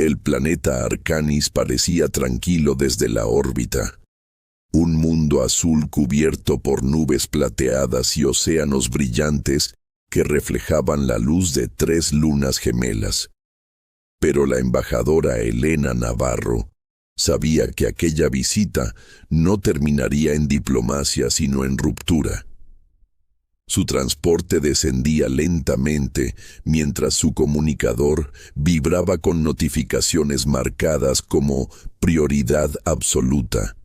El planeta Arcanis parecía tranquilo desde la órbita. Un mundo azul cubierto por nubes plateadas y océanos brillantes que reflejaban la luz de 3 lunas gemelas. Pero la embajadora Elena Navarro sabía que aquella visita no terminaría en diplomacia sino en ruptura. Su transporte descendía lentamente mientras su comunicador vibraba con notificaciones marcadas como prioridad absoluta.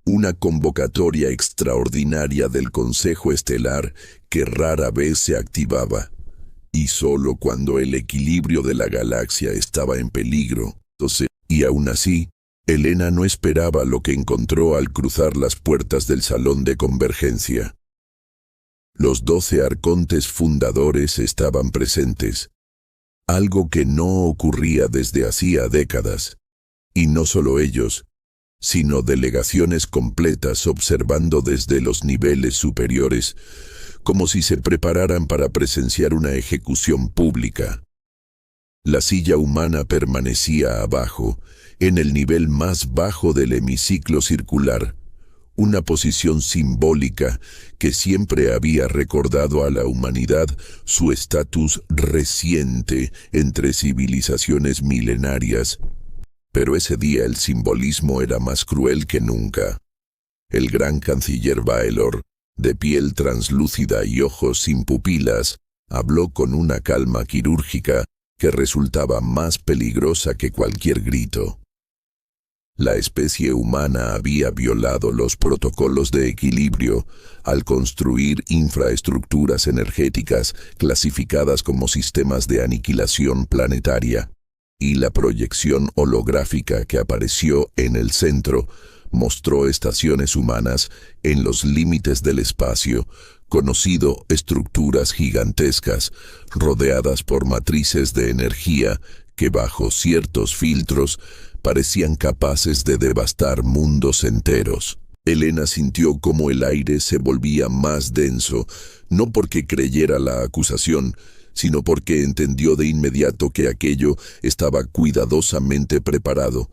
Una convocatoria extraordinaria del Consejo Estelar que rara vez se activaba, y solo cuando el equilibrio de la galaxia estaba en peligro. Y aún así, Elena no esperaba lo que encontró al cruzar las puertas del salón de convergencia. Los 12 arcontes fundadores estaban presentes, algo que no ocurría desde hacía décadas. Y no solo ellos, sino delegaciones completas observando desde los niveles superiores, como si se prepararan para presenciar una ejecución pública. La silla humana permanecía abajo, en el nivel más bajo del hemiciclo circular, una posición simbólica que siempre había recordado a la humanidad su estatus reciente entre civilizaciones milenarias. Pero ese día el simbolismo era más cruel que nunca. El gran canciller Baelor, de piel translúcida y ojos sin pupilas, habló con una calma quirúrgica que resultaba más peligrosa que cualquier grito. La especie humana había violado los protocolos de equilibrio al construir infraestructuras energéticas clasificadas como sistemas de aniquilación planetaria, y la proyección holográfica que apareció en el centro mostró estaciones humanas en los límites del espacio, conocido estructuras gigantescas rodeadas por matrices de energía que bajo ciertos filtros parecían capaces de devastar mundos enteros. Elena sintió cómo el aire se volvía más denso, no porque creyera la acusación, sino porque entendió de inmediato que aquello estaba cuidadosamente preparado,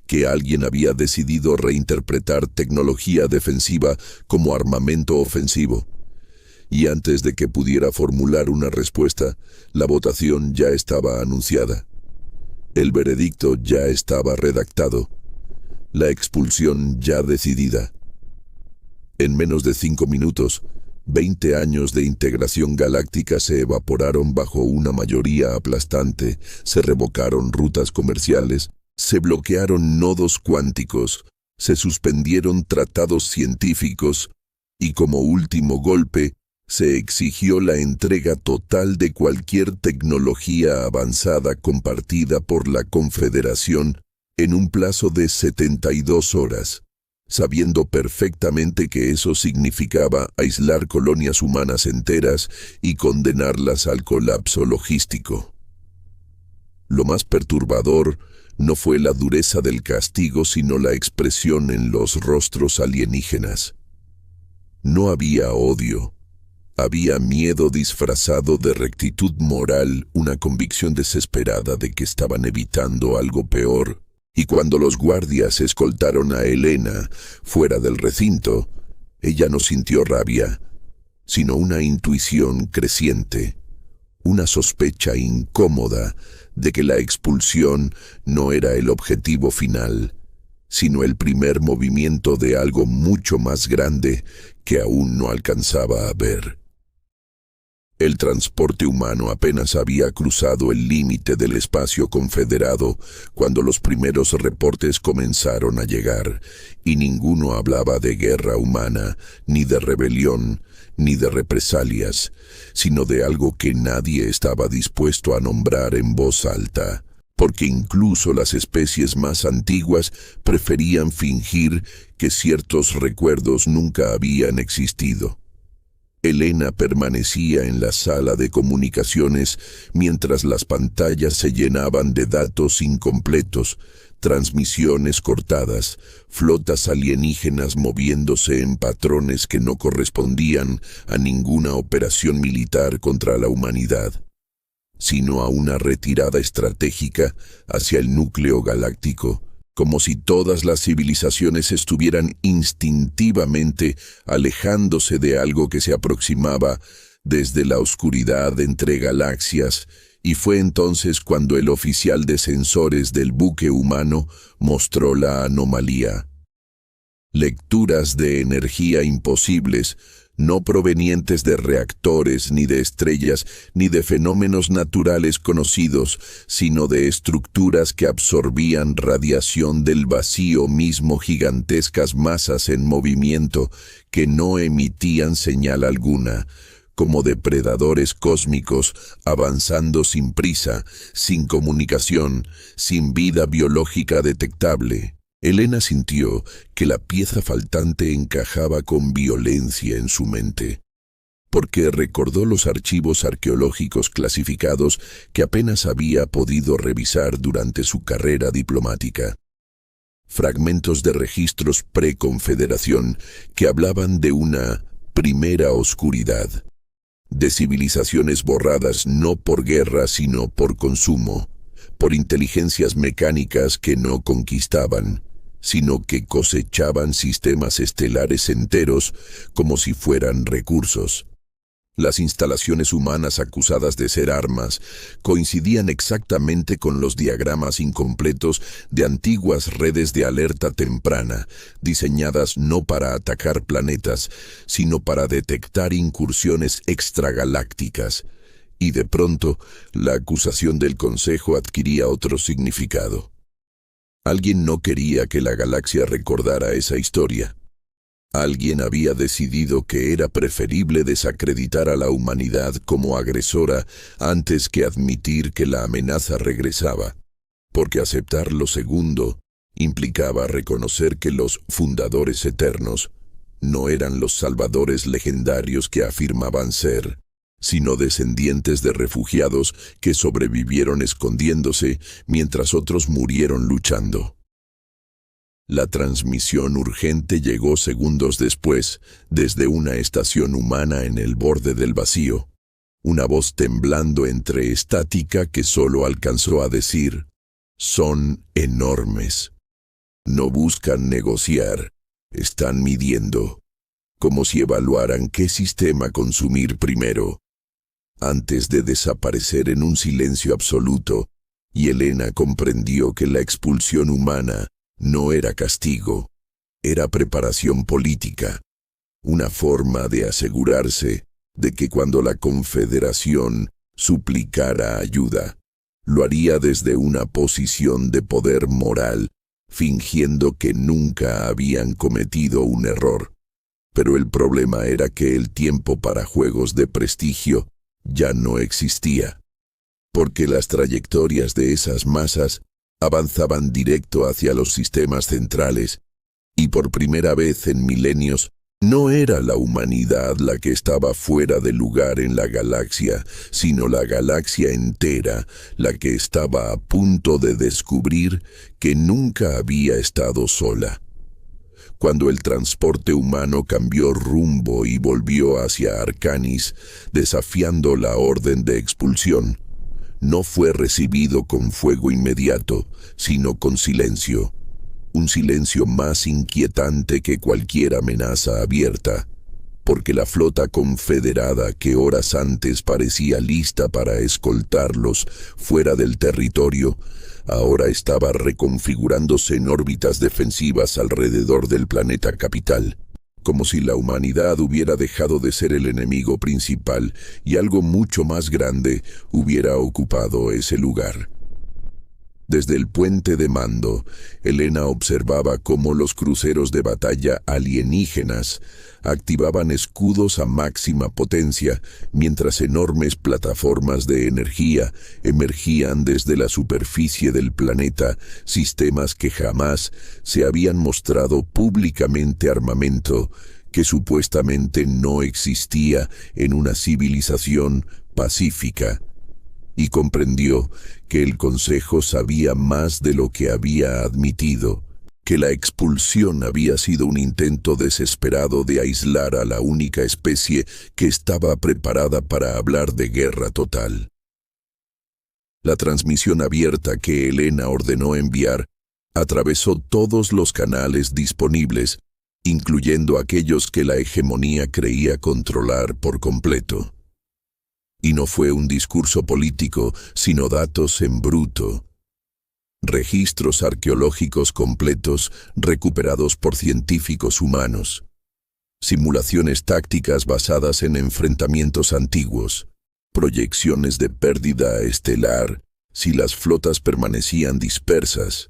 que alguien había decidido reinterpretar tecnología defensiva como armamento ofensivo. Y antes de que pudiera formular una respuesta, la votación ya estaba anunciada. El veredicto ya estaba redactado, la expulsión ya decidida. En menos de 5 minutos, 20 años de integración galáctica se evaporaron bajo una mayoría aplastante, se revocaron rutas comerciales, se bloquearon nodos cuánticos, se suspendieron tratados científicos y como último golpe, se exigió la entrega total de cualquier tecnología avanzada compartida por la Confederación en un plazo de 72 horas, sabiendo perfectamente que eso significaba aislar colonias humanas enteras y condenarlas al colapso logístico. Lo más perturbador no fue la dureza del castigo, sino la expresión en los rostros alienígenas. No había odio. Había miedo disfrazado de rectitud moral, una convicción desesperada de que estaban evitando algo peor. Y cuando los guardias escoltaron a Elena fuera del recinto, ella no sintió rabia, sino una intuición creciente, una sospecha incómoda de que la expulsión no era el objetivo final, sino el primer movimiento de algo mucho más grande que aún no alcanzaba a ver. El transporte humano apenas había cruzado el límite del espacio confederado cuando los primeros reportes comenzaron a llegar, y ninguno hablaba de guerra humana, ni de rebelión, ni de represalias, sino de algo que nadie estaba dispuesto a nombrar en voz alta, porque incluso las especies más antiguas preferían fingir que ciertos recuerdos nunca habían existido. Elena permanecía en la sala de comunicaciones mientras las pantallas se llenaban de datos incompletos, transmisiones cortadas, flotas alienígenas moviéndose en patrones que no correspondían a ninguna operación militar contra la humanidad. sino a una retirada estratégica hacia el núcleo galáctico, como si todas las civilizaciones estuvieran instintivamente alejándose de algo que se aproximaba desde la oscuridad entre galaxias, y fue entonces cuando el oficial de sensores del buque humano mostró la anomalía. Lecturas de energía imposibles, no provenientes de reactores, ni de estrellas, ni de fenómenos naturales conocidos, sino de estructuras que absorbían radiación del vacío mismo, gigantescas masas en movimiento que no emitían señal alguna, como depredadores cósmicos avanzando sin prisa, sin comunicación, sin vida biológica detectable. Elena sintió que la pieza faltante encajaba con violencia en su mente, porque recordó los archivos arqueológicos clasificados que apenas había podido revisar durante su carrera diplomática. Fragmentos de registros preconfederación que hablaban de una primera oscuridad, de civilizaciones borradas no por guerra sino por consumo, por inteligencias mecánicas que no conquistaban, sino que cosechaban sistemas estelares enteros como si fueran recursos. Las instalaciones humanas acusadas de ser armas coincidían exactamente con los diagramas incompletos de antiguas redes de alerta temprana, diseñadas no para atacar planetas, sino para detectar incursiones extragalácticas. Y de pronto, la acusación del Consejo adquiría otro significado. Alguien no quería que la galaxia recordara esa historia. Alguien había decidido que era preferible desacreditar a la humanidad como agresora antes que admitir que la amenaza regresaba, porque aceptar lo segundo implicaba reconocer que los fundadores eternos no eran los salvadores legendarios que afirmaban ser, sino descendientes de refugiados que sobrevivieron escondiéndose mientras otros murieron luchando. La transmisión urgente llegó segundos después, desde una estación humana en el borde del vacío. Una voz temblando entre estática que solo alcanzó a decir: «Son enormes. No buscan negociar, están midiendo», como si evaluaran qué sistema consumir primero. Antes de desaparecer en un silencio absoluto, y Elena comprendió que la expulsión humana no era castigo, era preparación política, una forma de asegurarse de que cuando la Confederación suplicara ayuda, lo haría desde una posición de poder moral, fingiendo que nunca habían cometido un error. Pero el problema era que el tiempo para juegos de prestigio ya no existía, porque las trayectorias de esas masas avanzaban directo hacia los sistemas centrales, y por primera vez en milenios no era la humanidad la que estaba fuera de lugar en la galaxia, sino la galaxia entera la que estaba a punto de descubrir que nunca había estado sola. Cuando el transporte humano cambió rumbo y volvió hacia Arcanis, desafiando la orden de expulsión, no fue recibido con fuego inmediato, sino con silencio. Un silencio más inquietante que cualquier amenaza abierta, porque la flota confederada que horas antes parecía lista para escoltarlos fuera del territorio, ahora estaba reconfigurándose en órbitas defensivas alrededor del planeta capital, como si la humanidad hubiera dejado de ser el enemigo principal y algo mucho más grande hubiera ocupado ese lugar. Desde el puente de mando, Elena observaba cómo los cruceros de batalla alienígenas activaban escudos a máxima potencia, mientras enormes plataformas de energía emergían desde la superficie del planeta, sistemas que jamás se habían mostrado públicamente armamento, que supuestamente no existía en una civilización pacífica. Y comprendió que el Consejo sabía más de lo que había admitido, que la expulsión había sido un intento desesperado de aislar a la única especie que estaba preparada para hablar de guerra total. La transmisión abierta que Elena ordenó enviar atravesó todos los canales disponibles, incluyendo aquellos que la hegemonía creía controlar por completo. Y no fue un discurso político, sino datos en bruto. Registros arqueológicos completos recuperados por científicos humanos. Simulaciones tácticas basadas en enfrentamientos antiguos. Proyecciones de pérdida estelar si las flotas permanecían dispersas.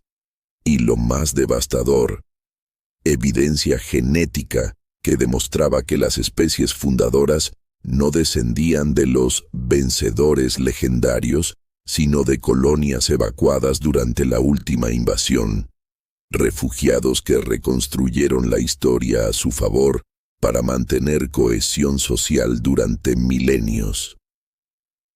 Y lo más devastador, evidencia genética que demostraba que las especies fundadoras no descendían de los vencedores legendarios, sino de colonias evacuadas durante la última invasión, refugiados que reconstruyeron la historia a su favor para mantener cohesión social durante milenios.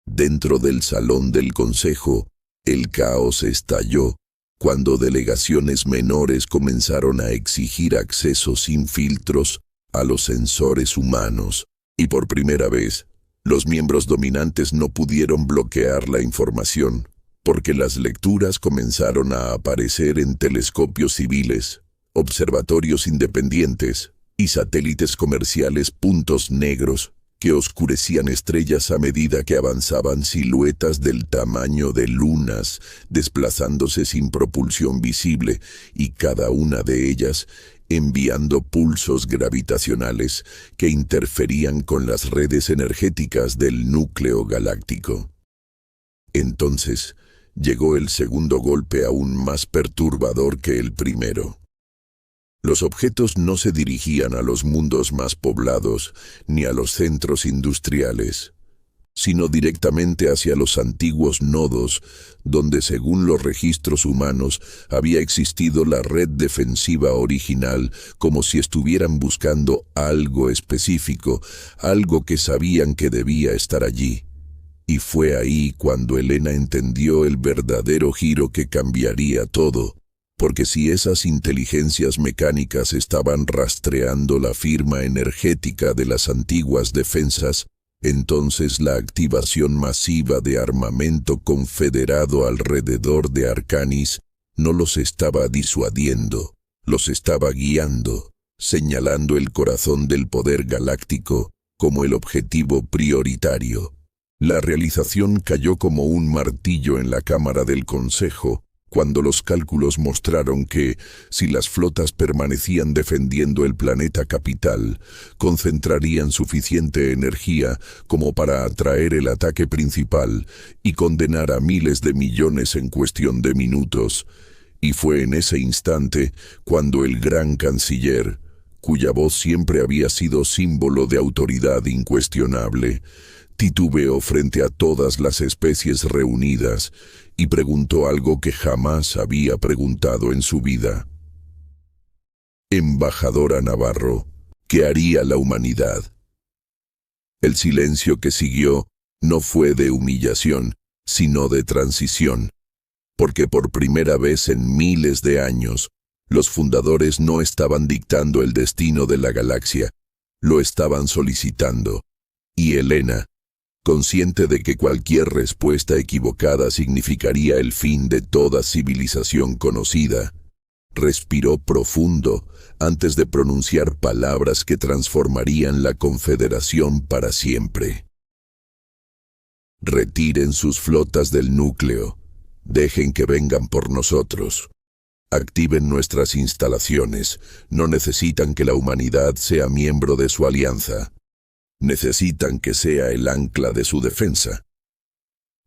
Dentro del salón del consejo, el caos estalló cuando delegaciones menores comenzaron a exigir acceso sin filtros a los sensores humanos, y por primera vez, los miembros dominantes no pudieron bloquear la información, porque las lecturas comenzaron a aparecer en telescopios civiles, observatorios independientes y satélites comerciales puntos negros que oscurecían estrellas a medida que avanzaban siluetas del tamaño de lunas, desplazándose sin propulsión visible, y cada una de ellas enviando pulsos gravitacionales que interferían con las redes energéticas del núcleo galáctico. Entonces, llegó el segundo golpe aún más perturbador que el primero. Los objetos no se dirigían a los mundos más poblados ni a los centros industriales, sino directamente hacia los antiguos nodos, donde según los registros humanos había existido la red defensiva original, como si estuvieran buscando algo específico, algo que sabían que debía estar allí. Y fue ahí cuando Elena entendió el verdadero giro que cambiaría todo. Porque si esas inteligencias mecánicas estaban rastreando la firma energética de las antiguas defensas, entonces la activación masiva de armamento confederado alrededor de Arcanis no los estaba disuadiendo, los estaba guiando, señalando el corazón del poder galáctico como el objetivo prioritario. La realización cayó como un martillo en la Cámara del Consejo, cuando los cálculos mostraron que, si las flotas permanecían defendiendo el planeta capital, concentrarían suficiente energía como para atraer el ataque principal y condenar a miles de millones en cuestión de minutos. Y fue en ese instante cuando el gran canciller, cuya voz siempre había sido símbolo de autoridad incuestionable, titubeó frente a todas las especies reunidas y preguntó algo que jamás había preguntado en su vida. Embajadora Navarro, ¿qué haría la humanidad? El silencio que siguió no fue de humillación, sino de transición, porque por primera vez en miles de años, los fundadores no estaban dictando el destino de la galaxia, lo estaban solicitando, y Elena, consciente de que cualquier respuesta equivocada significaría el fin de toda civilización conocida, respiró profundo antes de pronunciar palabras que transformarían la Confederación para siempre. Retiren sus flotas del núcleo, dejen que vengan por nosotros. Activen nuestras instalaciones, no necesitan que la humanidad sea miembro de su alianza. Necesitan que sea el ancla de su defensa.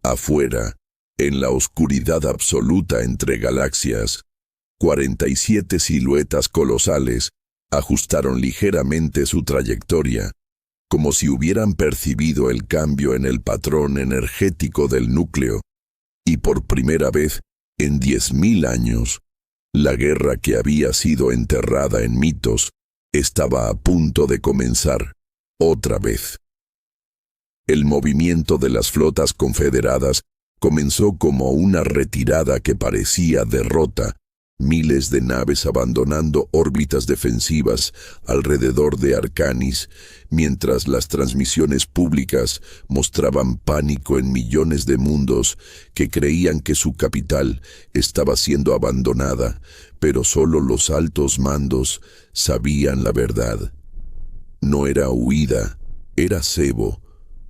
Afuera, en la oscuridad absoluta entre galaxias, 47 siluetas colosales ajustaron ligeramente su trayectoria, como si hubieran percibido el cambio en el patrón energético del núcleo, y por primera vez en 10.000 años, la guerra que había sido enterrada en mitos estaba a punto de comenzar. Otra vez. El movimiento de las flotas confederadas comenzó como una retirada que parecía derrota, Miles de naves abandonando órbitas defensivas alrededor de Arcanis, mientras las transmisiones públicas mostraban pánico en millones de mundos que creían que su capital estaba siendo abandonada, pero solo los altos mandos sabían la verdad. No era huida, era cebo,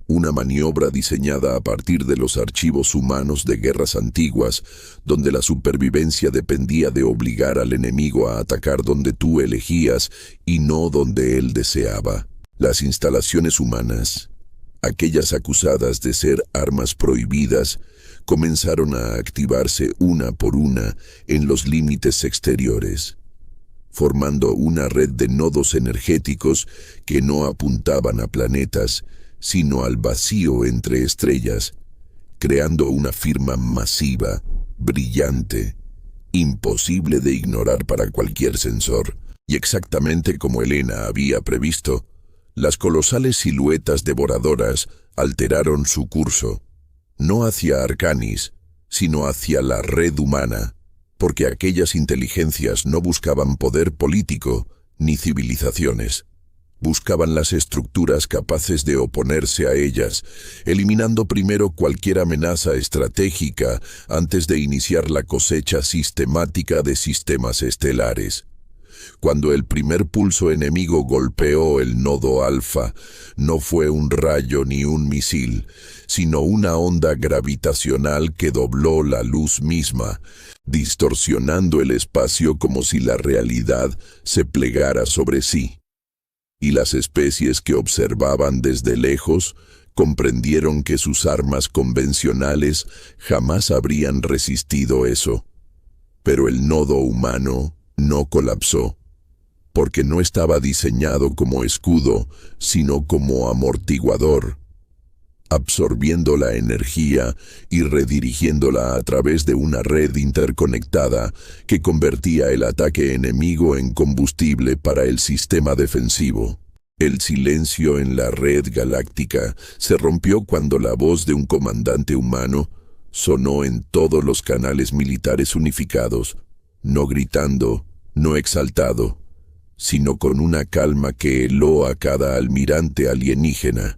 una maniobra diseñada a partir de los archivos humanos de guerras antiguas, donde la supervivencia dependía de obligar al enemigo a atacar donde tú elegías y no donde él deseaba. Las instalaciones humanas, aquellas acusadas de ser armas prohibidas, comenzaron a activarse una por una en los límites exteriores, formando una red de nodos energéticos que no apuntaban a planetas, sino al vacío entre estrellas, creando una firma masiva, brillante, imposible de ignorar para cualquier sensor. Y exactamente como Helena había previsto, las colosales siluetas devoradoras alteraron su curso, no hacia Arcanis, sino hacia la red humana, porque aquellas inteligencias no buscaban poder político ni civilizaciones. Buscaban las estructuras capaces de oponerse a ellas, eliminando primero cualquier amenaza estratégica antes de iniciar la cosecha sistemática de sistemas estelares. Cuando el primer pulso enemigo golpeó el nodo alfa, no fue un rayo ni un misil, sino una onda gravitacional que dobló la luz misma, distorsionando el espacio como si la realidad se plegara sobre sí. Y las especies que observaban desde lejos comprendieron que sus armas convencionales jamás habrían resistido eso. Pero el nodo humano no colapsó, porque no estaba diseñado como escudo, sino como amortiguador, absorbiendo la energía y redirigiéndola a través de una red interconectada que convertía el ataque enemigo en combustible para el sistema defensivo. El silencio en la red galáctica se rompió cuando la voz de un comandante humano sonó en todos los canales militares unificados, no gritando, no exaltado, sino con una calma que heló a cada almirante alienígena.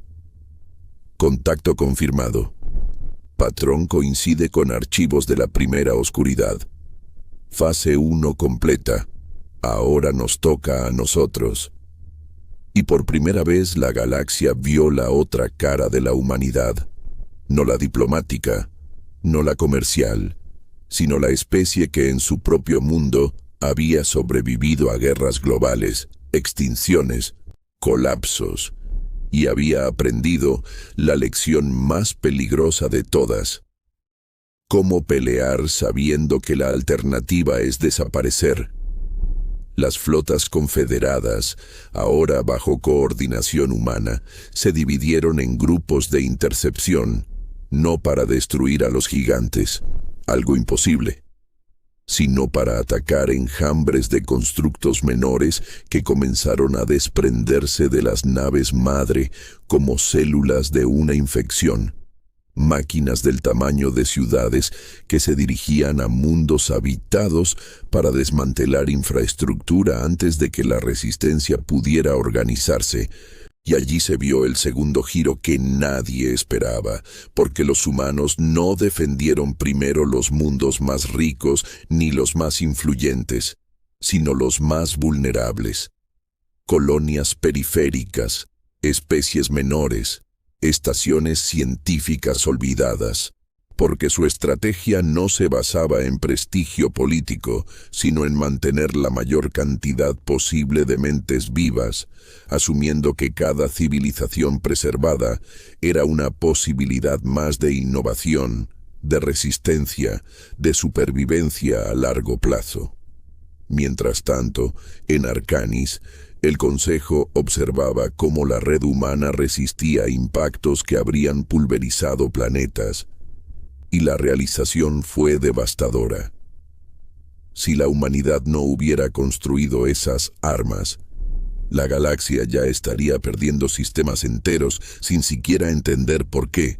Contacto confirmado. Patrón coincide con archivos de la primera oscuridad. Fase 1 completa. Ahora nos toca a nosotros. Y por primera vez la galaxia vio la otra cara de la humanidad. No la diplomática, no la comercial, sino la especie que en su propio mundo había sobrevivido a guerras globales, extinciones, colapsos, y había aprendido la lección más peligrosa de todas: cómo pelear sabiendo que la alternativa es desaparecer. Las flotas confederadas, ahora bajo coordinación humana, se dividieron en grupos de intercepción, no para destruir a los gigantes, algo imposible, sino para atacar enjambres de constructos menores que comenzaron a desprenderse de las naves madre como células de una infección. Máquinas del tamaño de ciudades que se dirigían a mundos habitados para desmantelar infraestructura antes de que la resistencia pudiera organizarse. Y allí se vio el segundo giro que nadie esperaba, porque los humanos no defendieron primero los mundos más ricos ni los más influyentes, sino los más vulnerables. Colonias periféricas, especies menores, estaciones científicas olvidadas, porque su estrategia no se basaba en prestigio político, sino en mantener la mayor cantidad posible de mentes vivas, asumiendo que cada civilización preservada era una posibilidad más de innovación, de resistencia, de supervivencia a largo plazo. Mientras tanto, en Arcanis, el Consejo observaba cómo la red humana resistía impactos que habrían pulverizado planetas, y la realización fue devastadora. Si la humanidad no hubiera construido esas armas, la galaxia ya estaría perdiendo sistemas enteros sin siquiera entender por qué.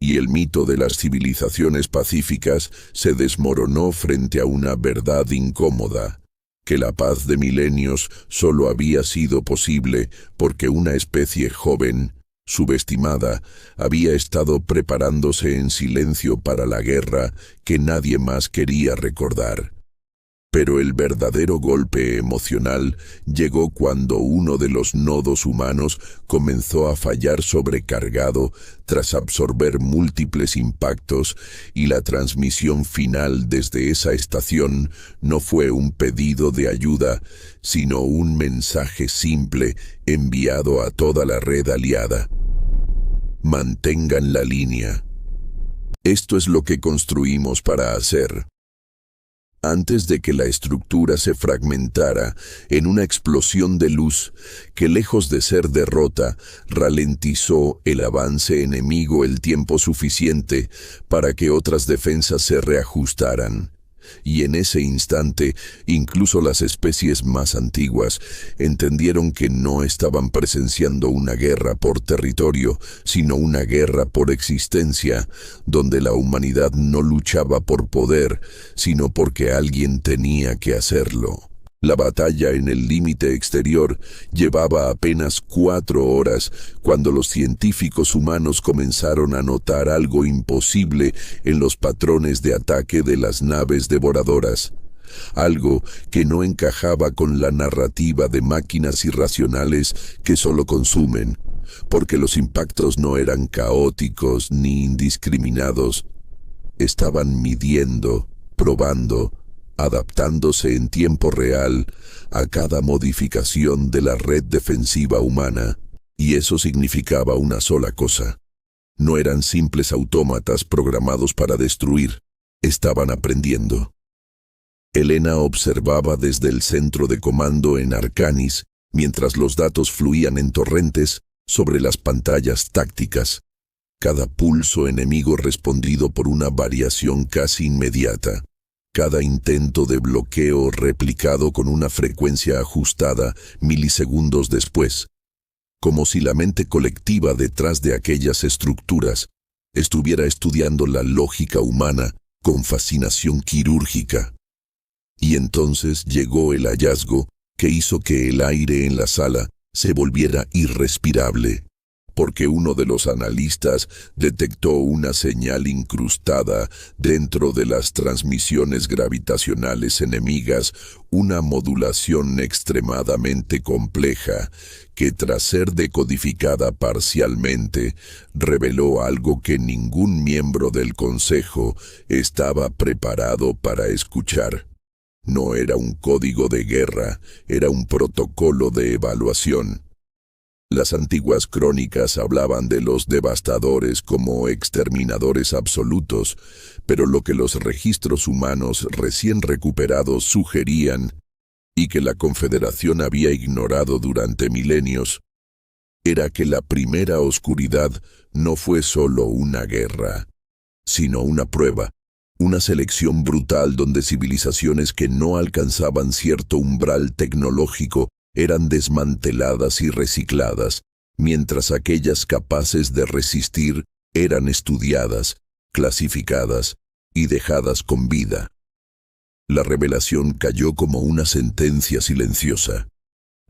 y el mito de las civilizaciones pacíficas se desmoronó frente a una verdad incómoda, que la paz de milenios solo había sido posible porque una especie joven, subestimada, había estado preparándose en silencio para la guerra que nadie más quería recordar. Pero el verdadero golpe emocional llegó cuando uno de los nodos humanos comenzó a fallar sobrecargado tras absorber múltiples impactos, y la transmisión final desde esa estación no fue un pedido de ayuda, sino un mensaje simple enviado a toda la red aliada. Mantengan la línea. Esto es lo que construimos para hacer. Antes de que la estructura se fragmentara en una explosión de luz que, lejos de ser derrota, ralentizó el avance enemigo el tiempo suficiente para que otras defensas se reajustaran. Y en ese instante, incluso las especies más antiguas entendieron que no estaban presenciando una guerra por territorio, sino una guerra por existencia, donde la humanidad no luchaba por poder, sino porque alguien tenía que hacerlo. La batalla en el límite exterior llevaba apenas 4 horas cuando los científicos humanos comenzaron a notar algo imposible en los patrones de ataque de las naves devoradoras. Algo que no encajaba con la narrativa de máquinas irracionales que solo consumen, porque los impactos no eran caóticos ni indiscriminados. Estaban midiendo, probando, adaptándose en tiempo real a cada modificación de la red defensiva humana, y eso significaba una sola cosa. No eran simples autómatas programados para destruir, estaban aprendiendo. Elena observaba desde el centro de comando en Arcanis, mientras los datos fluían en torrentes sobre las pantallas tácticas. Cada pulso enemigo respondido por una variación casi inmediata. Cada intento de bloqueo replicado con una frecuencia ajustada milisegundos después, como si la mente colectiva detrás de aquellas estructuras estuviera estudiando la lógica humana con fascinación quirúrgica. Y entonces llegó el hallazgo que hizo que el aire en la sala se volviera irrespirable, porque uno de los analistas detectó una señal incrustada dentro de las transmisiones gravitacionales enemigas, una modulación extremadamente compleja que, tras ser decodificada parcialmente, reveló algo que ningún miembro del Consejo estaba preparado para escuchar. No era un código de guerra, era un protocolo de evaluación. Las antiguas crónicas hablaban de los devastadores como exterminadores absolutos, pero lo que los registros humanos recién recuperados sugerían, y que la Confederación había ignorado durante milenios, era que la primera oscuridad no fue solo una guerra, sino una prueba, una selección brutal donde civilizaciones que no alcanzaban cierto umbral tecnológico eran desmanteladas y recicladas, mientras aquellas capaces de resistir eran estudiadas, clasificadas y dejadas con vida. La revelación cayó como una sentencia silenciosa.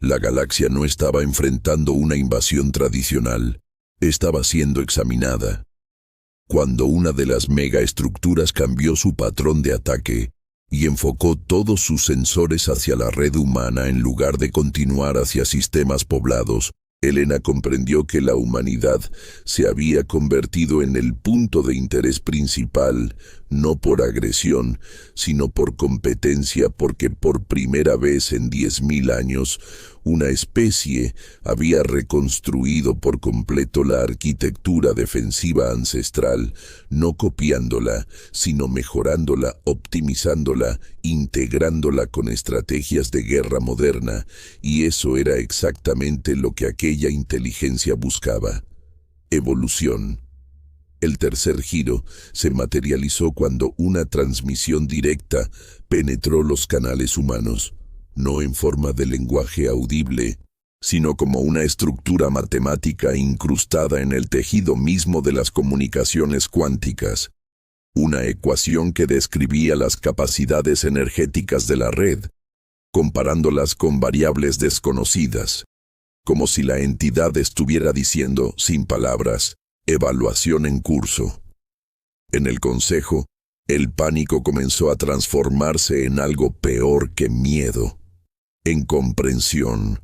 La galaxia no estaba enfrentando una invasión tradicional, estaba siendo examinada. Cuando una de las megaestructuras cambió su patrón de ataque y enfocó todos sus sensores hacia la red humana en lugar de continuar hacia sistemas poblados, Elena comprendió que la humanidad se había convertido en el punto de interés principal, no por agresión, sino por competencia, porque por primera vez en 10.000 años, una especie había reconstruido por completo la arquitectura defensiva ancestral, no copiándola, sino mejorándola, optimizándola, integrándola con estrategias de guerra moderna, y eso era exactamente lo que aquella inteligencia buscaba: evolución. El tercer giro se materializó cuando una transmisión directa penetró los canales humanos, no en forma de lenguaje audible, sino como una estructura matemática incrustada en el tejido mismo de las comunicaciones cuánticas, una ecuación que describía las capacidades energéticas de la red, comparándolas con variables desconocidas, como si la entidad estuviera diciendo, sin palabras, evaluación en curso. En el consejo, el pánico comenzó a transformarse en algo peor que miedo, en comprensión,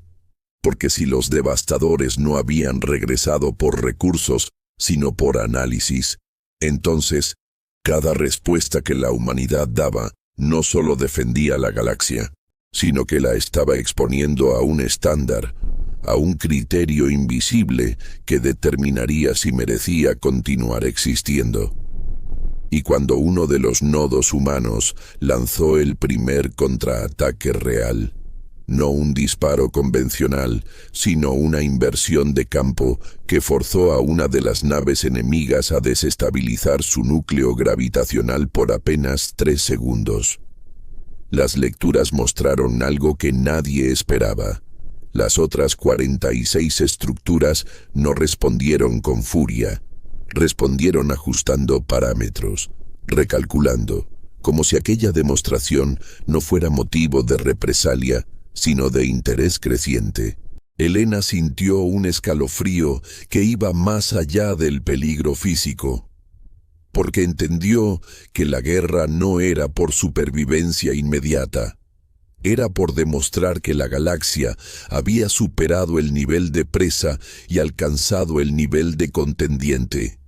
porque si los devastadores no habían regresado por recursos, sino por análisis, entonces, cada respuesta que la humanidad daba no solo defendía la galaxia, sino que la estaba exponiendo a un estándar, a un criterio invisible que determinaría si merecía continuar existiendo. Y cuando uno de los nodos humanos lanzó el primer contraataque real, no un disparo convencional, sino una inversión de campo que forzó a una de las naves enemigas a desestabilizar su núcleo gravitacional por apenas 3 segundos. Las lecturas mostraron algo que nadie esperaba. Las otras 46 estructuras no respondieron con furia, respondieron ajustando parámetros, recalculando, como si aquella demostración no fuera motivo de represalia, sino de interés creciente. Elena sintió un escalofrío que iba más allá del peligro físico, porque entendió que la guerra no era por supervivencia inmediata, era por demostrar que la galaxia había superado el nivel de presa y alcanzado el nivel de contendiente.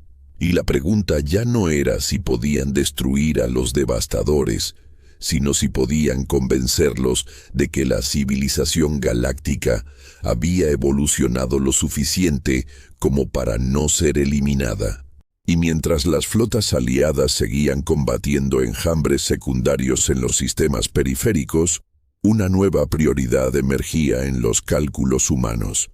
Y la pregunta ya no era si podían destruir a los devastadores, sino si podían convencerlos de que la civilización galáctica había evolucionado lo suficiente como para no ser eliminada. Y mientras las flotas aliadas seguían combatiendo enjambres secundarios en los sistemas periféricos, una nueva prioridad emergía en los cálculos humanos.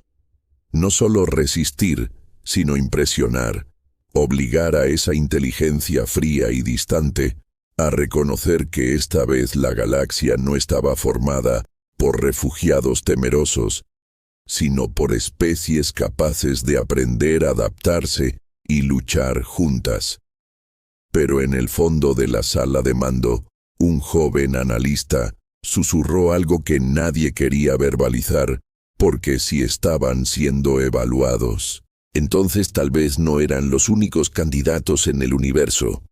No solo resistir, sino impresionar, obligar a esa inteligencia fría y distante a reconocer que esta vez la galaxia no estaba formada por refugiados temerosos, sino por especies capaces de aprender a adaptarse y luchar juntas. Pero en el fondo de la sala de mando, un joven analista susurró algo que nadie quería verbalizar, porque si estaban siendo evaluados, entonces tal vez no eran los únicos candidatos en el universo.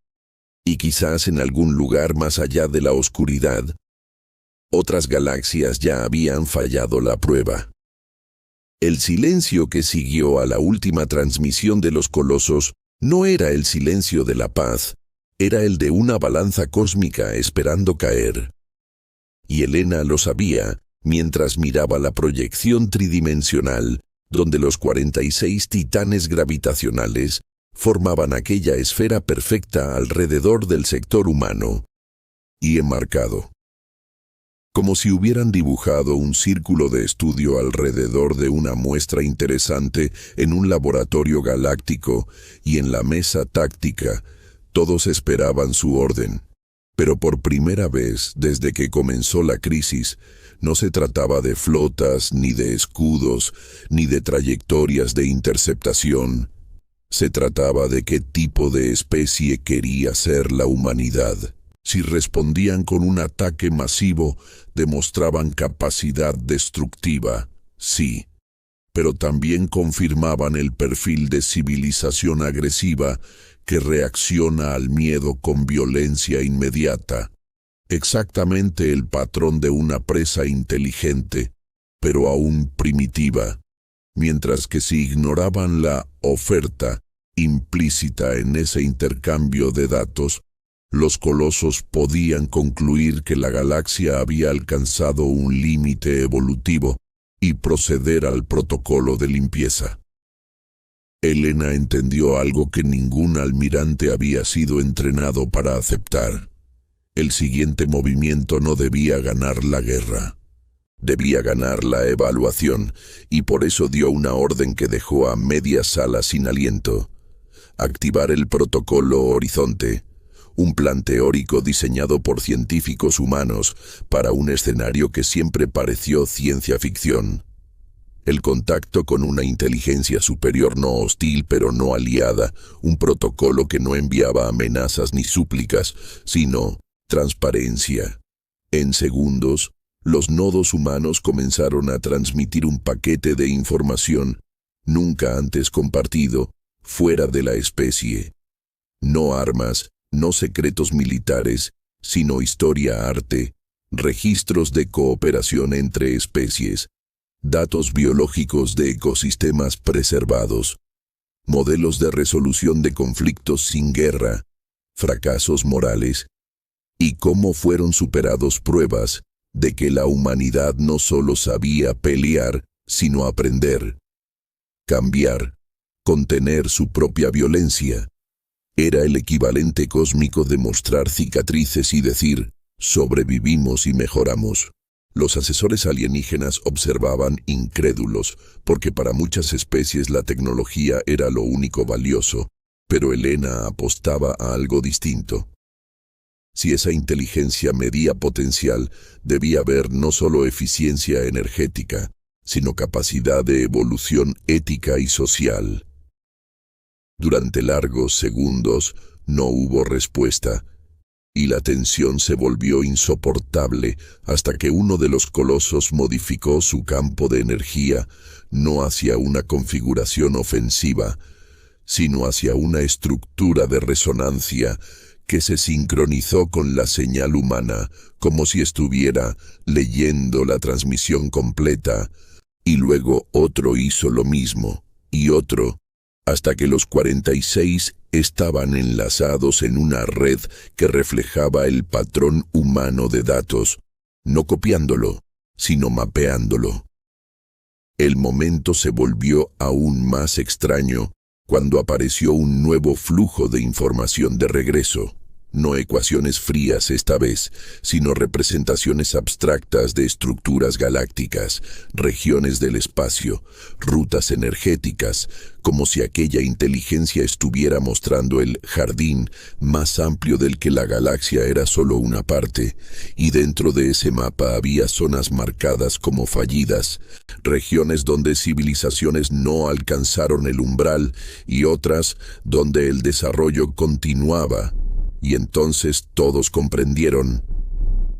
Y quizás en algún lugar más allá de la oscuridad, otras galaxias ya habían fallado la prueba. El silencio que siguió a la última transmisión de los colosos no era el silencio de la paz, era el de una balanza cósmica esperando caer. Y Elena lo sabía mientras miraba la proyección tridimensional donde los 46 titanes gravitacionales formaban aquella esfera perfecta alrededor del sector humano y enmarcado, como si hubieran dibujado un círculo de estudio alrededor de una muestra interesante en un laboratorio galáctico, y en la mesa táctica todos esperaban su orden. Pero por primera vez desde que comenzó la crisis, no se trataba de flotas, ni de escudos, ni de trayectorias de interceptación. Se trataba de qué tipo de especie quería ser la humanidad. Si respondían con un ataque masivo, demostraban capacidad destructiva, sí, pero también confirmaban el perfil de civilización agresiva que reacciona al miedo con violencia inmediata. Exactamente el patrón de una presa inteligente, pero aún primitiva, mientras que si ignoraban la oferta implícita en ese intercambio de datos, los colosos podían concluir que la galaxia había alcanzado un límite evolutivo y proceder al protocolo de limpieza. Elena entendió algo que ningún almirante había sido entrenado para aceptar. El siguiente movimiento no debía ganar la guerra. Debía ganar la evaluación, y por eso dio una orden que dejó a media sala sin aliento. Activar el protocolo Horizonte, un plan teórico diseñado por científicos humanos para un escenario que siempre pareció ciencia ficción. El contacto con una inteligencia superior no hostil pero no aliada, un protocolo que no enviaba amenazas ni súplicas, sino transparencia. En segundos, los nodos humanos comenzaron a transmitir un paquete de información nunca antes compartido, fuera de la especie. No armas, no secretos militares, sino historia-arte, registros de cooperación entre especies, datos biológicos de ecosistemas preservados, modelos de resolución de conflictos sin guerra, fracasos morales, y cómo fueron superados pruebas de que la humanidad no solo sabía pelear, sino aprender, cambiar, contener su propia violencia. Era el equivalente cósmico de mostrar cicatrices y decir, sobrevivimos y mejoramos. Los asesores alienígenas observaban incrédulos, porque para muchas especies la tecnología era lo único valioso, pero Elena apostaba a algo distinto. Si esa inteligencia medía potencial, debía haber no solo eficiencia energética, sino capacidad de evolución ética y social. Durante largos segundos no hubo respuesta, y la tensión se volvió insoportable hasta que uno de los colosos modificó su campo de energía no hacia una configuración ofensiva, sino hacia una estructura de resonancia que se sincronizó con la señal humana, como si estuviera leyendo la transmisión completa, y luego otro hizo lo mismo, y otro, hasta que los 46 estaban enlazados en una red que reflejaba el patrón humano de datos, no copiándolo, sino mapeándolo. El momento se volvió aún más extraño cuando apareció un nuevo flujo de información de regreso. No ecuaciones frías esta vez, sino representaciones abstractas de estructuras galácticas, regiones del espacio, rutas energéticas, como si aquella inteligencia estuviera mostrando el jardín más amplio del que la galaxia era solo una parte, y dentro de ese mapa había zonas marcadas como fallidas, regiones donde civilizaciones no alcanzaron el umbral y otras donde el desarrollo continuaba. Y entonces todos comprendieron.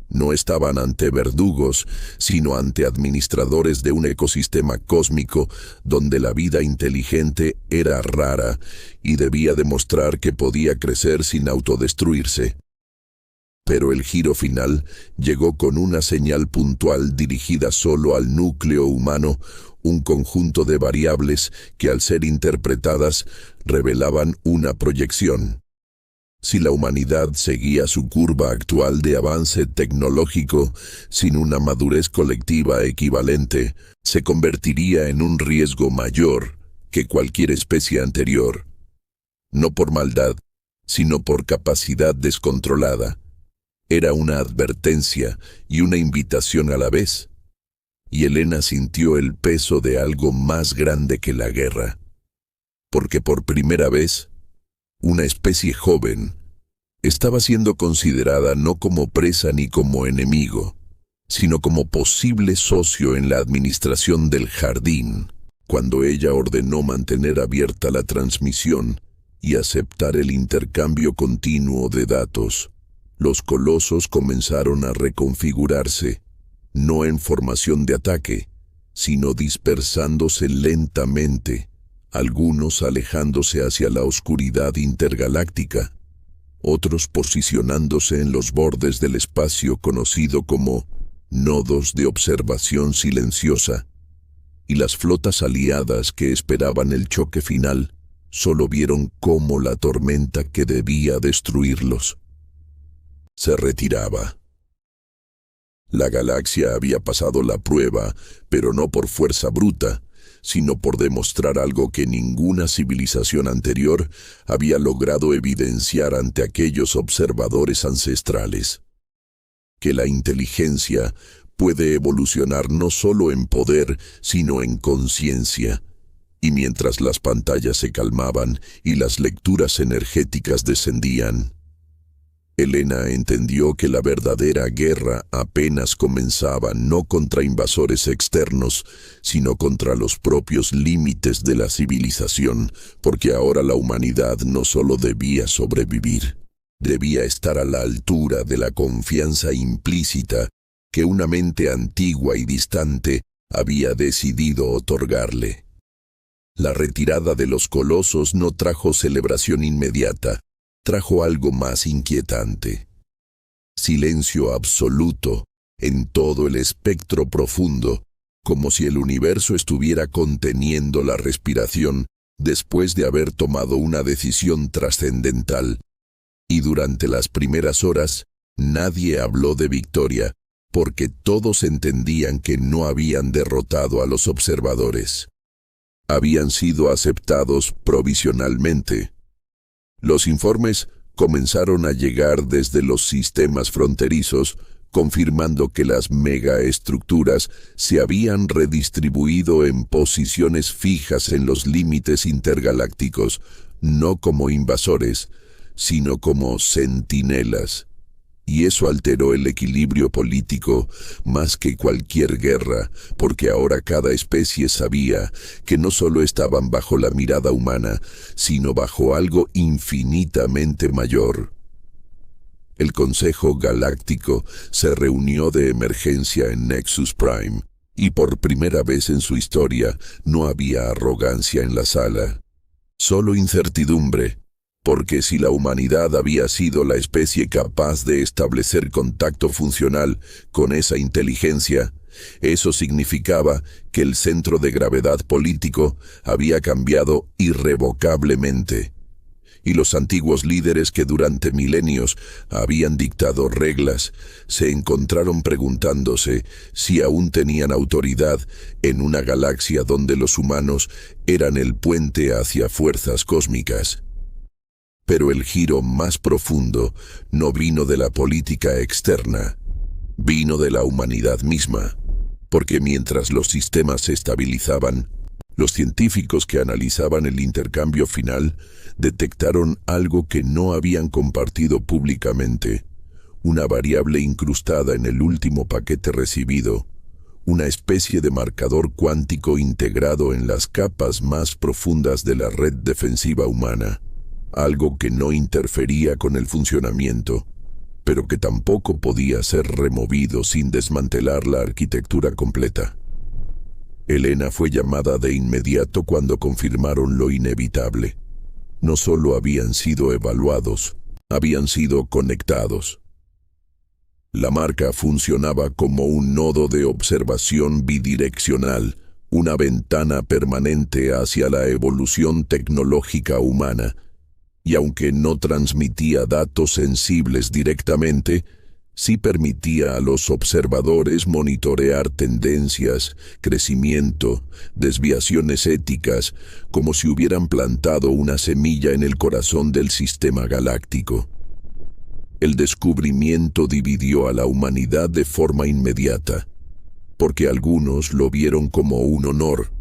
No estaban ante verdugos, sino ante administradores de un ecosistema cósmico donde la vida inteligente era rara y debía demostrar que podía crecer sin autodestruirse. Pero el giro final llegó con una señal puntual dirigida solo al núcleo humano, un conjunto de variables que al ser interpretadas revelaban una proyección. Si la humanidad seguía su curva actual de avance tecnológico sin una madurez colectiva equivalente, se convertiría en un riesgo mayor que cualquier especie anterior. No por maldad, sino por capacidad descontrolada. Era una advertencia y una invitación a la vez. Y Elena sintió el peso de algo más grande que la guerra. Porque por primera vez, una especie joven estaba siendo considerada no como presa ni como enemigo, sino como posible socio en la administración del jardín, cuando ella ordenó mantener abierta la transmisión y aceptar el intercambio continuo de datos. Los colosos comenzaron a reconfigurarse, no en formación de ataque, sino dispersándose lentamente, algunos alejándose hacia la oscuridad intergaláctica, otros posicionándose en los bordes del espacio conocido como nodos de observación silenciosa, y las flotas aliadas que esperaban el choque final solo vieron cómo la tormenta que debía destruirlos se retiraba. La galaxia había pasado la prueba, pero no por fuerza bruta, sino por demostrar algo que ninguna civilización anterior había logrado evidenciar ante aquellos observadores ancestrales. Que la inteligencia puede evolucionar no solo en poder, sino en conciencia. Y mientras las pantallas se calmaban y las lecturas energéticas descendían, Helena entendió que la verdadera guerra apenas comenzaba no contra invasores externos, sino contra los propios límites de la civilización, porque ahora la humanidad no solo debía sobrevivir, debía estar a la altura de la confianza implícita que una mente antigua y distante había decidido otorgarle. La retirada de los colosos no trajo celebración inmediata, trajo algo más inquietante. Silencio absoluto en todo el espectro profundo, como si el universo estuviera conteniendo la respiración después de haber tomado una decisión trascendental. Y durante las primeras horas, nadie habló de victoria, porque todos entendían que no habían derrotado a los observadores. Habían sido aceptados provisionalmente. Los informes comenzaron a llegar desde los sistemas fronterizos, confirmando que las megaestructuras se habían redistribuido en posiciones fijas en los límites intergalácticos, no como invasores, sino como centinelas. Y eso alteró el equilibrio político más que cualquier guerra, porque ahora cada especie sabía que no solo estaban bajo la mirada humana, sino bajo algo infinitamente mayor. El Consejo Galáctico se reunió de emergencia en Nexus Prime, y por primera vez en su historia no había arrogancia en la sala, solo incertidumbre. Porque si la humanidad había sido la especie capaz de establecer contacto funcional con esa inteligencia, eso significaba que el centro de gravedad político había cambiado irrevocablemente. Y los antiguos líderes que durante milenios habían dictado reglas se encontraron preguntándose si aún tenían autoridad en una galaxia donde los humanos eran el puente hacia fuerzas cósmicas. Pero el giro más profundo no vino de la política externa, vino de la humanidad misma, porque mientras los sistemas se estabilizaban, los científicos que analizaban el intercambio final detectaron algo que no habían compartido públicamente, una variable incrustada en el último paquete recibido, una especie de marcador cuántico integrado en las capas más profundas de la red defensiva humana. Algo que no interfería con el funcionamiento, pero que tampoco podía ser removido sin desmantelar la arquitectura completa. Helena fue llamada de inmediato cuando confirmaron lo inevitable. No solo habían sido evaluados, habían sido conectados. La marca funcionaba como un nodo de observación bidireccional, una ventana permanente hacia la evolución tecnológica humana. Y aunque no transmitía datos sensibles directamente, sí permitía a los observadores monitorear tendencias, crecimiento, desviaciones éticas, como si hubieran plantado una semilla en el corazón del sistema galáctico. El descubrimiento dividió a la humanidad de forma inmediata, porque algunos lo vieron como un honor,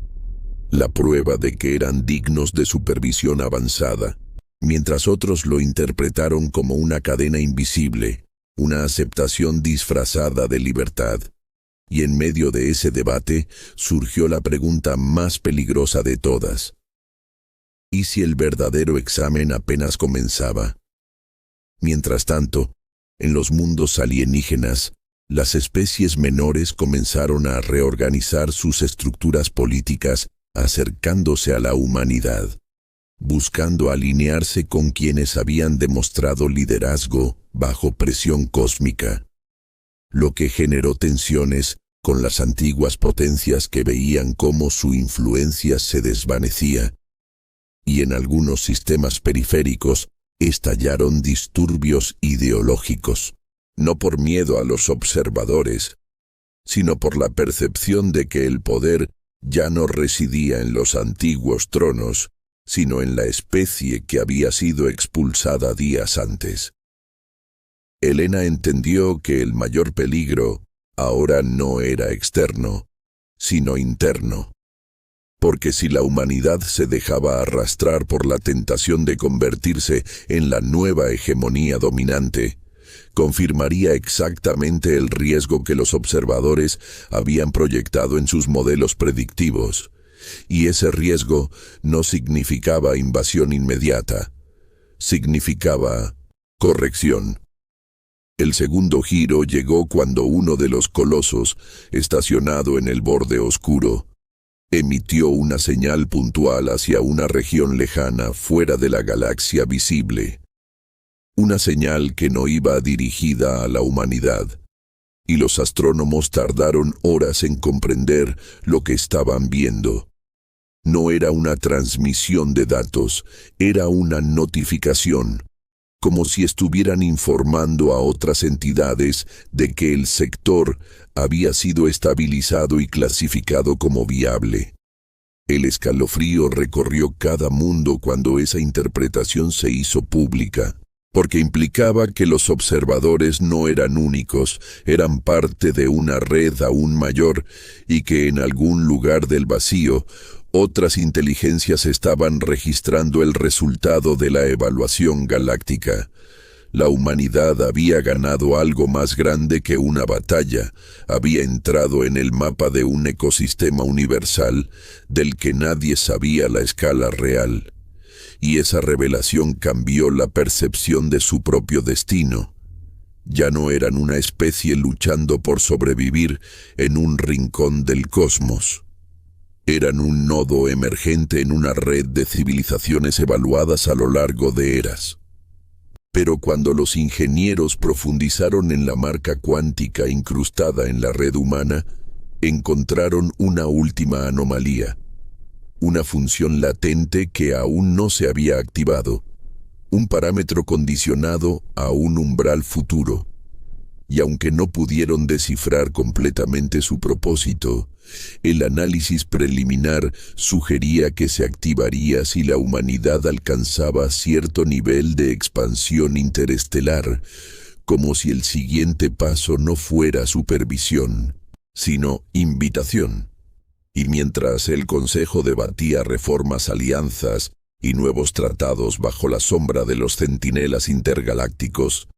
la prueba de que eran dignos de supervisión avanzada, mientras otros lo interpretaron como una cadena invisible, una aceptación disfrazada de libertad. Y en medio de ese debate surgió la pregunta más peligrosa de todas. ¿Y si el verdadero examen apenas comenzaba? Mientras tanto, en los mundos alienígenas, las especies menores comenzaron a reorganizar sus estructuras políticas acercándose a la humanidad, buscando alinearse con quienes habían demostrado liderazgo bajo presión cósmica, lo que generó tensiones con las antiguas potencias que veían cómo su influencia se desvanecía, y en algunos sistemas periféricos estallaron disturbios ideológicos, no por miedo a los observadores, sino por la percepción de que el poder ya no residía en los antiguos tronos, sino en la especie que había sido expulsada días antes. Helena entendió que el mayor peligro ahora no era externo, sino interno, porque si la humanidad se dejaba arrastrar por la tentación de convertirse en la nueva hegemonía dominante, confirmaría exactamente el riesgo que los observadores habían proyectado en sus modelos predictivos. Y ese riesgo no significaba invasión inmediata, significaba corrección. El segundo giro llegó cuando uno de los colosos, estacionado en el borde oscuro, emitió una señal puntual hacia una región lejana fuera de la galaxia visible. Una señal que no iba dirigida a la humanidad, y los astrónomos tardaron horas en comprender lo que estaban viendo. No era una transmisión de datos, era una notificación, como si estuvieran informando a otras entidades de que el sector había sido estabilizado y clasificado como viable. El escalofrío recorrió cada mundo cuando esa interpretación se hizo pública, porque implicaba que los observadores no eran únicos, eran parte de una red aún mayor y que en algún lugar del vacío, otras inteligencias estaban registrando el resultado de la evaluación galáctica. La humanidad había ganado algo más grande que una batalla, había entrado en el mapa de un ecosistema universal del que nadie sabía la escala real. Y esa revelación cambió la percepción de su propio destino. Ya no eran una especie luchando por sobrevivir en un rincón del cosmos. Eran un nodo emergente en una red de civilizaciones evaluadas a lo largo de eras. Pero cuando los ingenieros profundizaron en la marca cuántica incrustada en la red humana, encontraron una última anomalía, una función latente que aún no se había activado, un parámetro condicionado a un umbral futuro. Y aunque no pudieron descifrar completamente su propósito, el análisis preliminar sugería que se activaría si la humanidad alcanzaba cierto nivel de expansión interestelar, como si el siguiente paso no fuera supervisión, sino invitación. Y mientras el Consejo debatía reformas, alianzas y nuevos tratados bajo la sombra de los centinelas intergalácticos,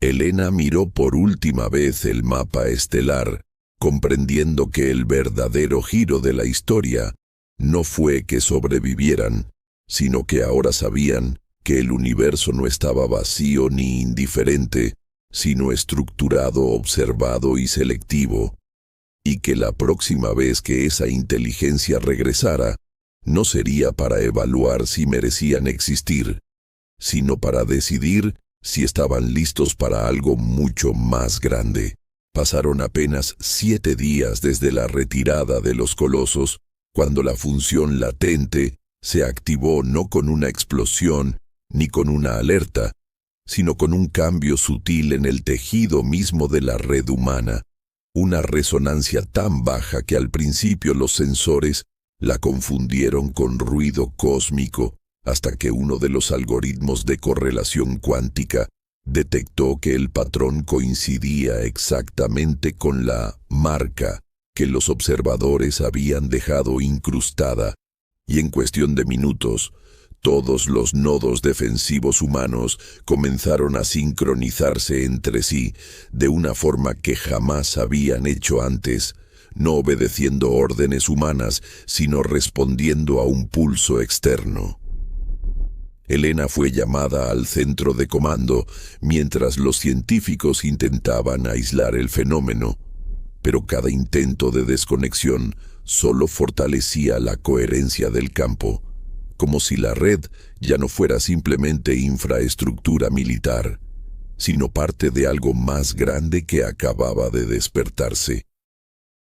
Elena miró por última vez el mapa estelar, comprendiendo que el verdadero giro de la historia no fue que sobrevivieran, sino que ahora sabían que el universo no estaba vacío ni indiferente, sino estructurado, observado y selectivo, y que la próxima vez que esa inteligencia regresara, no sería para evaluar si merecían existir, sino para decidir si estaban listos para algo mucho más grande. Pasaron apenas 7 días desde la retirada de los colosos, cuando la función latente se activó no con una explosión ni con una alerta, sino con un cambio sutil en el tejido mismo de la red humana, una resonancia tan baja que al principio los sensores la confundieron con ruido cósmico, hasta que uno de los algoritmos de correlación cuántica detectó que el patrón coincidía exactamente con la marca que los observadores habían dejado incrustada, y en cuestión de minutos, todos los nodos defensivos humanos comenzaron a sincronizarse entre sí de una forma que jamás habían hecho antes, no obedeciendo órdenes humanas, sino respondiendo a un pulso externo. Elena fue llamada al centro de comando mientras los científicos intentaban aislar el fenómeno, pero cada intento de desconexión solo fortalecía la coherencia del campo, como si la red ya no fuera simplemente infraestructura militar, sino parte de algo más grande que acababa de despertarse.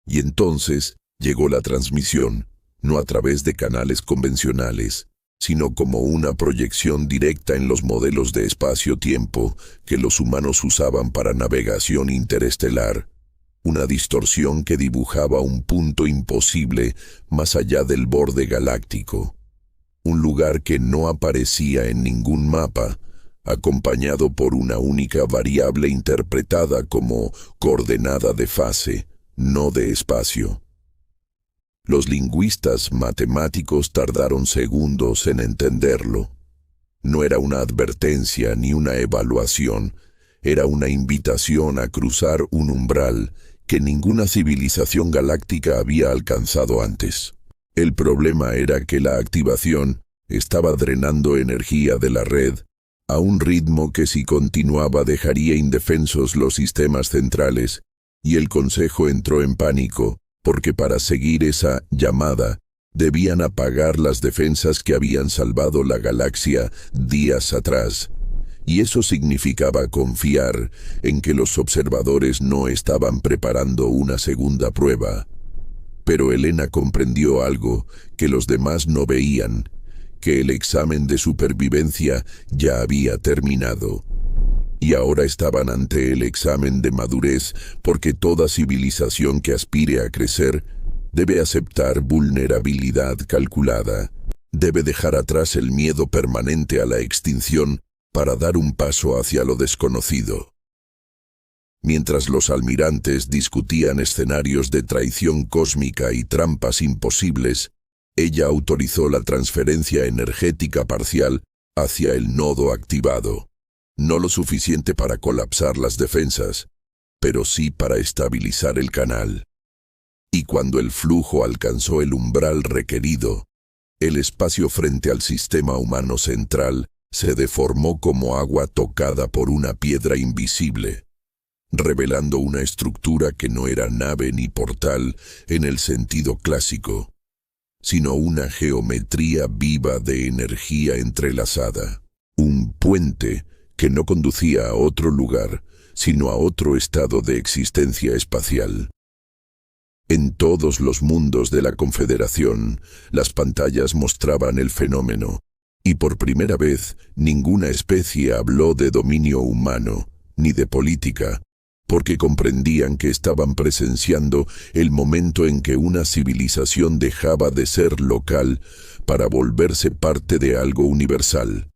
Y entonces llegó la transmisión, no a través de canales convencionales, sino como una proyección directa en los modelos de espacio-tiempo que los humanos usaban para navegación interestelar, una distorsión que dibujaba un punto imposible más allá del borde galáctico, un lugar que no aparecía en ningún mapa, acompañado por una única variable interpretada como coordenada de fase, no de espacio. Los lingüistas matemáticos tardaron segundos en entenderlo. No era una advertencia ni una evaluación, Era una invitación a cruzar un umbral que ninguna civilización galáctica había alcanzado antes. El problema era que la activación estaba drenando energía de la red a un ritmo que si continuaba dejaría indefensos los sistemas centrales, y el Consejo entró en pánico, porque para seguir esa llamada debían apagar las defensas que habían salvado la galaxia días atrás. Y eso significaba confiar en que los observadores no estaban preparando una segunda prueba. Pero Elena comprendió algo que los demás no veían, que el examen de supervivencia ya había terminado. Y ahora estaban ante el examen de madurez, porque toda civilización que aspire a crecer debe aceptar vulnerabilidad calculada. Debe dejar atrás el miedo permanente a la extinción para dar un paso hacia lo desconocido. Mientras los almirantes discutían escenarios de traición cósmica y trampas imposibles, ella autorizó la transferencia energética parcial hacia el nodo activado. No lo suficiente para colapsar las defensas, pero sí para estabilizar el canal. Y cuando el flujo alcanzó el umbral requerido, el espacio frente al sistema humano central se deformó como agua tocada por una piedra invisible, revelando una estructura que no era nave ni portal en el sentido clásico, sino una geometría viva de energía entrelazada. Un puente que no conducía a otro lugar, sino a otro estado de existencia espacial. En todos los mundos de la Confederación, las pantallas mostraban el fenómeno, y por primera vez ninguna especie habló de dominio humano, ni de política, porque comprendían que estaban presenciando el momento en que una civilización dejaba de ser local para volverse parte de algo universal.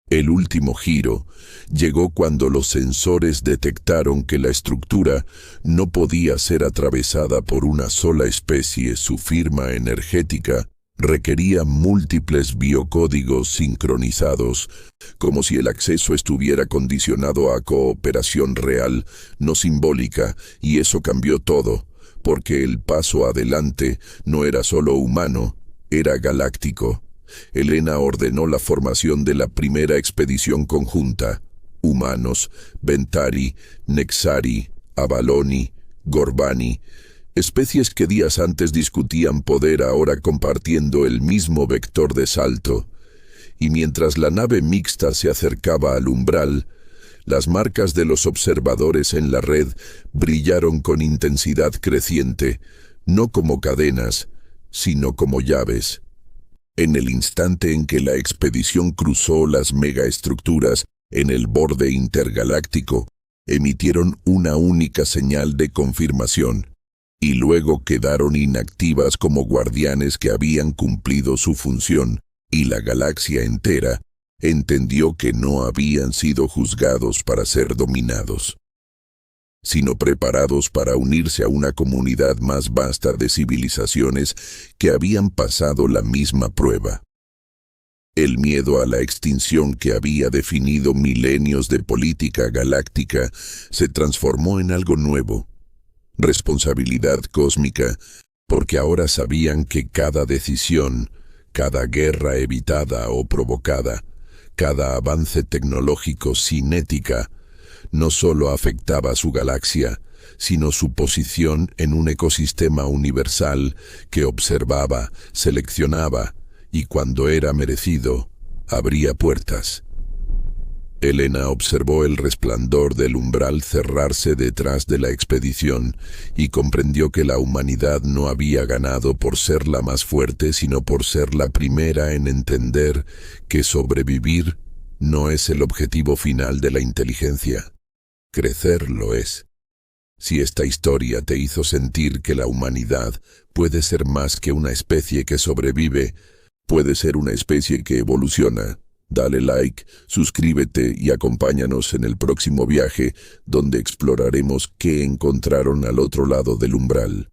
El último giro llegó cuando los sensores detectaron que la estructura no podía ser atravesada por una sola especie. Su firma energética requería múltiples biocódigos sincronizados, como si el acceso estuviera condicionado a cooperación real, no simbólica, y eso cambió todo, porque el paso adelante no era solo humano, era galáctico. Elena ordenó la formación de la primera expedición conjunta. Humanos, Ventari, Nexari, Avaloni, Gorbani, especies que días antes discutían poder ahora compartiendo el mismo vector de salto. Y mientras la nave mixta se acercaba al umbral, las marcas de los observadores en la red brillaron con intensidad creciente, no como cadenas, sino como llaves. En el instante en que la expedición cruzó las megaestructuras en el borde intergaláctico, emitieron una única señal de confirmación, y luego quedaron inactivas como guardianes que habían cumplido su función, y la galaxia entera entendió que no habían sido juzgados para ser dominados, sino preparados para unirse a una comunidad más vasta de civilizaciones que habían pasado la misma prueba. El miedo a la extinción que había definido milenios de política galáctica se transformó en algo nuevo, responsabilidad cósmica, porque ahora sabían que cada decisión, cada guerra evitada o provocada, cada avance tecnológico sin ética, no solo afectaba a su galaxia, sino su posición en un ecosistema universal que observaba, seleccionaba y cuando era merecido, abría puertas. Elena observó el resplandor del umbral cerrarse detrás de la expedición y comprendió que la humanidad no había ganado por ser la más fuerte, sino por ser la primera en entender que sobrevivir no es el objetivo final de la inteligencia. Crecer lo es. Si esta historia te hizo sentir que la humanidad puede ser más que una especie que sobrevive, puede ser una especie que evoluciona, dale like, suscríbete y acompáñanos en el próximo viaje donde exploraremos qué encontraron al otro lado del umbral.